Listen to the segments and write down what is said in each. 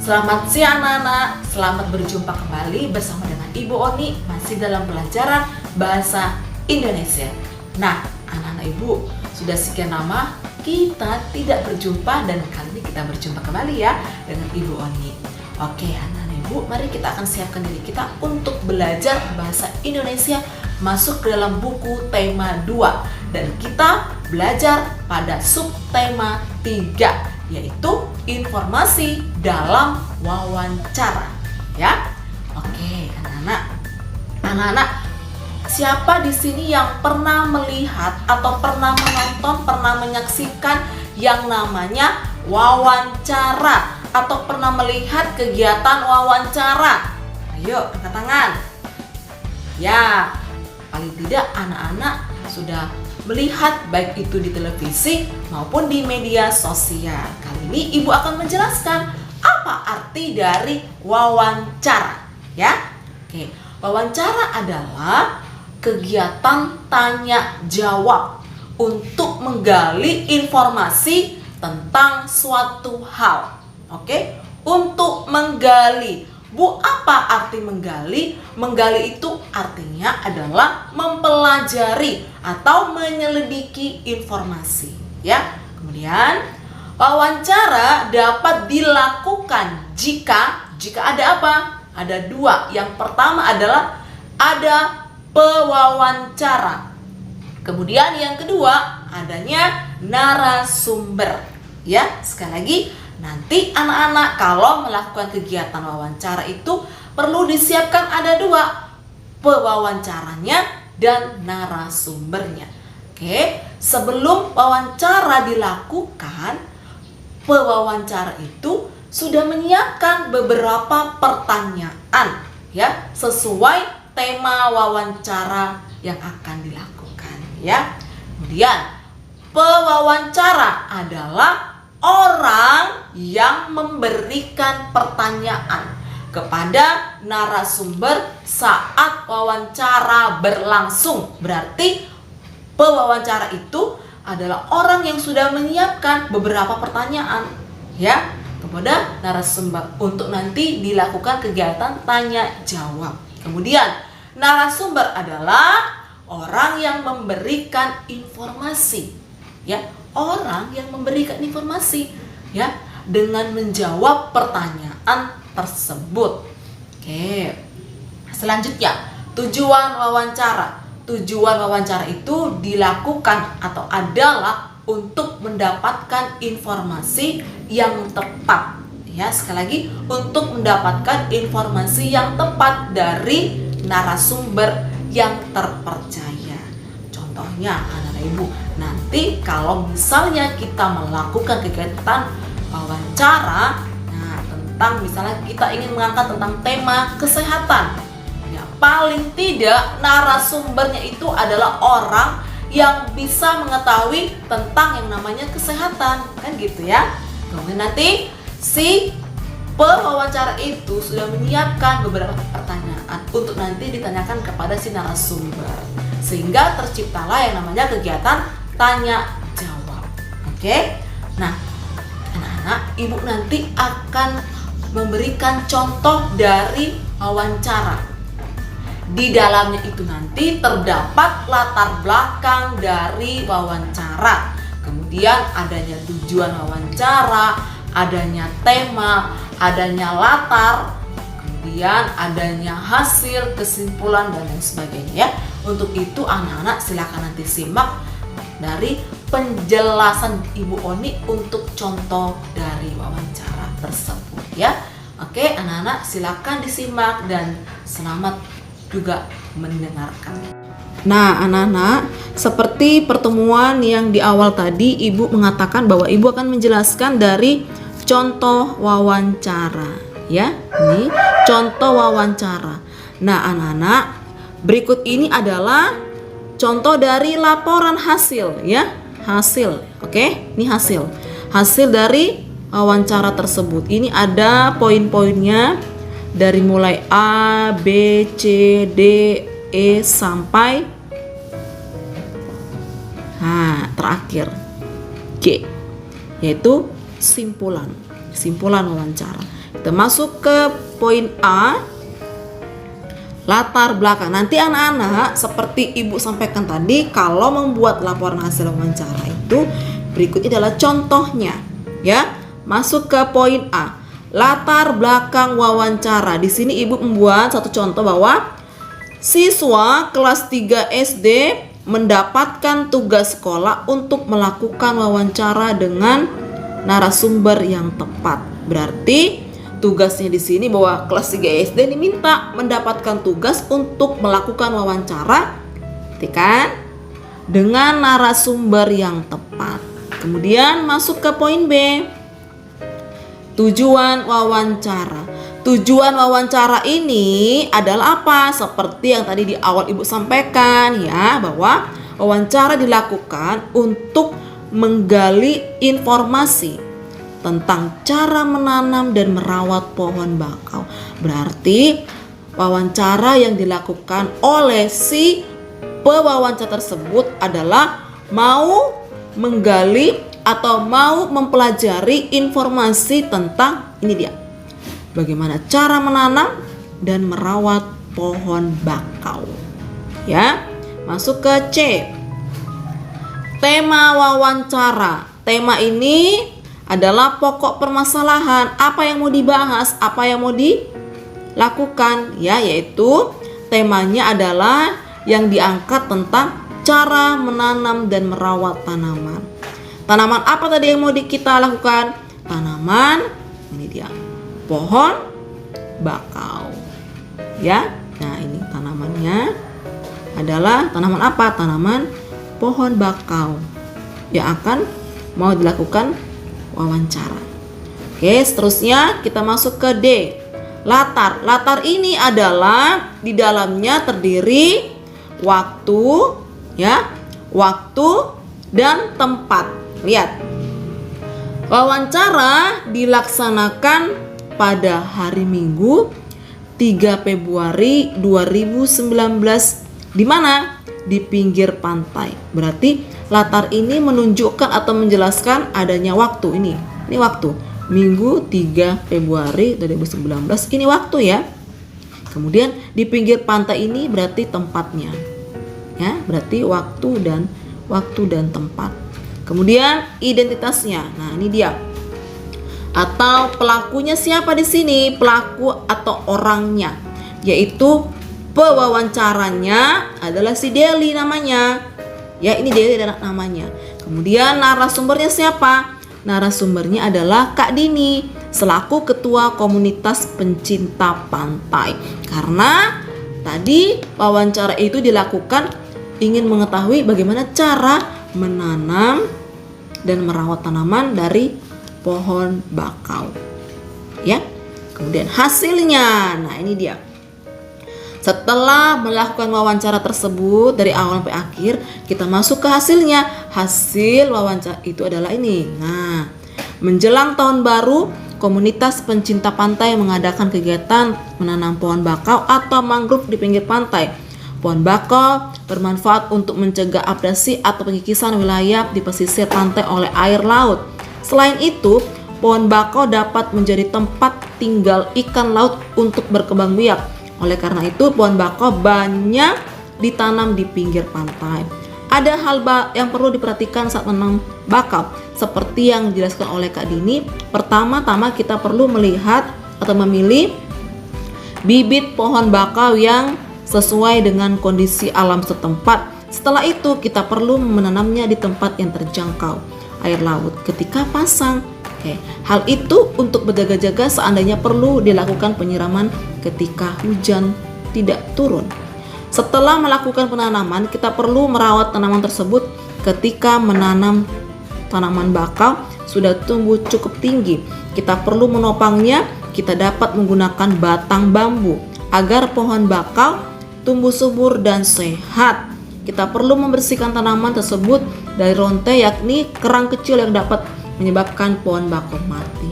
Selamat siang anak-anak, selamat berjumpa kembali bersama dengan Ibu Oni masih dalam pelajaran Bahasa Indonesia. Nah, anak-anak Ibu, sudah sekian lama kita tidak berjumpa dan kali ini kita berjumpa kembali ya dengan Ibu Oni. Oke anak-anak Ibu, mari kita akan siapkan diri kita untuk belajar Bahasa Indonesia masuk ke dalam buku tema 2 dan kita belajar pada subtema 3 yaitu informasi dalam wawancara ya. Oke, anak-anak, siapa di sini yang pernah melihat atau pernah menonton, pernah menyaksikan yang namanya wawancara atau pernah melihat kegiatan wawancara? Ayo, angkat tangan. Ya, paling tidak anak-anak sudah melihat baik itu di televisi maupun di media sosial. Kali ini Ibu akan menjelaskan apa arti dari wawancara ya. Oke, wawancara adalah kegiatan tanya jawab untuk menggali informasi tentang suatu hal. Oke, untuk menggali. Bu, apa arti menggali? Menggali itu artinya adalah mempelajari atau menyelidiki informasi ya. Kemudian wawancara dapat dilakukan jika ada apa? Ada dua. Yang pertama adalah ada pewawancara. Kemudian yang kedua adanya narasumber ya. Sekali lagi, nanti anak-anak kalau melakukan kegiatan wawancara itu perlu disiapkan ada dua, pewawancaranya dan narasumbernya. Oke, sebelum wawancara dilakukan, pewawancara itu sudah menyiapkan beberapa pertanyaan ya, sesuai tema wawancara yang akan dilakukan ya. Kemudian pewawancara adalah orang yang memberikan pertanyaan kepada narasumber saat wawancara berlangsung. Berarti pewawancara itu adalah orang yang sudah menyiapkan beberapa pertanyaan ya kepada narasumber untuk nanti dilakukan kegiatan tanya jawab. Kemudian narasumber adalah orang yang memberikan informasi ya, orang yang memberikan informasi ya dengan menjawab pertanyaan tersebut. Oke. Selanjutnya, tujuan wawancara. Tujuan wawancara itu dilakukan atau adalah untuk mendapatkan informasi yang tepat. Ya, sekali lagi untuk mendapatkan informasi yang tepat dari narasumber yang terpercaya. Contohnya, anak-anak Ibu, nanti kalau misalnya kita melakukan kegiatan wawancara, nah tentang misalnya kita ingin mengangkat tentang tema kesehatan, ya paling tidak narasumbernya itu adalah orang yang bisa mengetahui tentang yang namanya kesehatan, kan gitu ya. Kemudian nanti si pewawancara itu sudah menyiapkan beberapa pertanyaan untuk nanti ditanyakan kepada si narasumber, sehingga terciptalah yang namanya kegiatan tanya jawab. Oke. Nah, anak-anak, Ibu nanti akan memberikan contoh dari wawancara. Di dalamnya itu nanti terdapat latar belakang dari wawancara. Kemudian adanya tujuan wawancara, adanya tema, adanya latar, kemudian adanya hasil, kesimpulan dan lain sebagainya ya. Untuk itu anak-anak silakan nanti simak dari penjelasan Ibu Oni untuk contoh dari wawancara tersebut ya. Oke, anak-anak silakan disimak dan selamat juga mendengarkan. Nah, anak-anak, seperti pertemuan yang di awal tadi Ibu mengatakan bahwa Ibu akan menjelaskan dari contoh wawancara ya. Ini contoh wawancara. Nah, anak-anak, berikut ini adalah contoh dari laporan hasil ya. Hasil. Oke, ini hasil. Hasil dari wawancara tersebut. Ini ada poin-poinnya dari mulai A, B, C, D, E sampai terakhir G, yaitu simpulan wawancara. Kita masuk ke poin A, latar belakang. Nanti anak-anak seperti ibu sampaikan tadi, kalau membuat laporan hasil wawancara itu berikutnya adalah contohnya, ya. Masuk ke poin A, latar belakang wawancara. Di sini ibu membuat satu contoh bahwa siswa kelas 3 SD mendapatkan tugas sekolah untuk melakukan wawancara dengan narasumber yang tepat. Berarti tugasnya di sini bahwa kelas 3 SD diminta mendapatkan tugas untuk melakukan wawancara, kan? Dengan narasumber yang tepat. Kemudian masuk ke poin B. Tujuan wawancara. Tujuan wawancara ini adalah apa? Seperti yang tadi di awal ibu sampaikan, ya, bahwa wawancara dilakukan untuk menggali informasi tentang cara menanam dan merawat pohon bakau. Berarti wawancara yang dilakukan oleh si pewawancara tersebut adalah mau menggali atau mau mempelajari informasi tentang ini dia, bagaimana cara menanam dan merawat pohon bakau. Ya, masuk ke C. Tema wawancara. Tema ini adalah pokok permasalahan. Apa yang mau dibahas, apa yang mau dilakukan, ya, yaitu temanya adalah yang diangkat tentang cara menanam dan merawat tanaman. Tanaman apa tadi yang mau kita lakukan? Tanaman, ini dia, pohon bakau. Ya, nah ini tanamannya adalah tanaman apa? Tanaman pohon bakau yang akan mau dilakukan wawancara. Oke, seterusnya kita masuk ke D. Latar. Latar ini adalah di dalamnya terdiri waktu, ya, waktu dan tempat. Lihat. Wawancara dilaksanakan pada hari Minggu 3 Februari 2019 di mana? Di pinggir pantai. Berarti latar ini menunjukkan atau menjelaskan adanya waktu ini. Ini waktu Minggu 3 Februari 2019. Ini waktu, ya. Kemudian di pinggir pantai ini berarti tempatnya. Ya, berarti waktu dan tempat. Kemudian identitasnya. Nah, ini dia. Atau pelakunya siapa di sini? Pelaku atau orangnya, yaitu pewawancaranya adalah si Deli namanya. Ya, ini Deli adalah namanya. Kemudian narasumbernya siapa? Narasumbernya adalah Kak Dini selaku ketua komunitas pencinta pantai. Karena tadi wawancara itu dilakukan ingin mengetahui bagaimana cara menanam dan merawat tanaman dari pohon bakau. Ya. Kemudian hasilnya. Nah, ini dia. Setelah melakukan wawancara tersebut dari awal sampai akhir, kita masuk ke hasilnya. Hasil wawancara itu adalah ini. Nah, menjelang tahun baru, komunitas pencinta pantai mengadakan kegiatan menanam pohon bakau atau mangrove di pinggir pantai. Pohon bakau bermanfaat untuk mencegah abrasi atau pengikisan wilayah di pesisir pantai oleh air laut. Selain itu, pohon bakau dapat menjadi tempat tinggal ikan laut untuk berkembang biak. Oleh karena itu, pohon bakau banyak ditanam di pinggir pantai. Ada hal yang perlu diperhatikan saat menanam bakau, seperti yang dijelaskan oleh Kak Dini. Pertama-tama kita perlu melihat atau memilih bibit pohon bakau yang sesuai dengan kondisi alam setempat. Setelah itu, kita perlu menanamnya di tempat yang terjangkau air laut ketika pasang. Oke, hal itu untuk berjaga-jaga seandainya perlu dilakukan penyiraman ketika hujan tidak turun. Setelah melakukan penanaman, kita perlu merawat tanaman tersebut. Ketika menanam tanaman bakau sudah tumbuh cukup tinggi, kita perlu menopangnya. Kita dapat menggunakan batang bambu agar pohon bakau tumbuh subur dan sehat. Kita perlu membersihkan tanaman tersebut dari rontai, yakni kerang kecil yang dapat menyebabkan pohon bakau mati.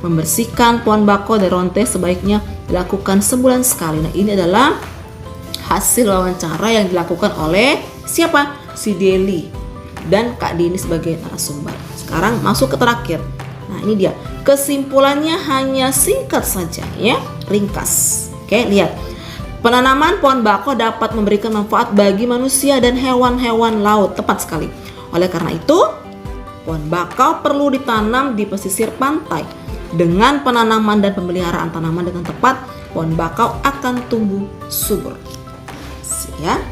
Membersihkan pohon bakau dari rontai sebaiknya dilakukan sebulan sekali. Nah, ini adalah hasil wawancara yang dilakukan oleh siapa? Si Deli dan Kak Dini sebagai narasumber. Sekarang masuk ke terakhir. Nah, ini dia. Kesimpulannya hanya singkat saja ya, ringkas. Oke, lihat. Penanaman pohon bakau dapat memberikan manfaat bagi manusia dan hewan-hewan laut. Tepat sekali. Oleh karena itu, pohon bakau perlu ditanam di pesisir pantai. Dengan penanaman dan pemeliharaan tanaman dengan tepat, pohon bakau akan tumbuh subur. Ya.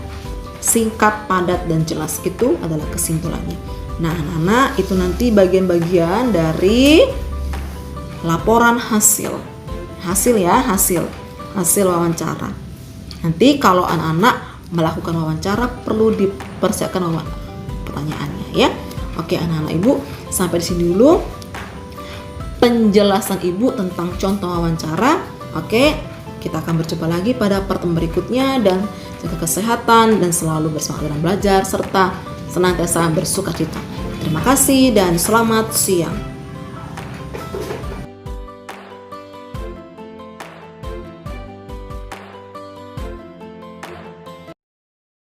Singkat, padat, dan jelas, itu adalah kesimpulannya. Nah, anak-anak, itu nanti bagian-bagian dari laporan hasil wawancara. Nanti kalau anak-anak melakukan wawancara perlu dipersiapkan pertanyaannya ya. Oke anak-anak Ibu, sampai di sini dulu penjelasan Ibu tentang contoh wawancara. Oke, kita akan berjumpa lagi pada pertemuan berikutnya, dan jaga kesehatan dan selalu bersemangat dalam belajar serta senantiasa bersukacita. Terima kasih dan selamat siang.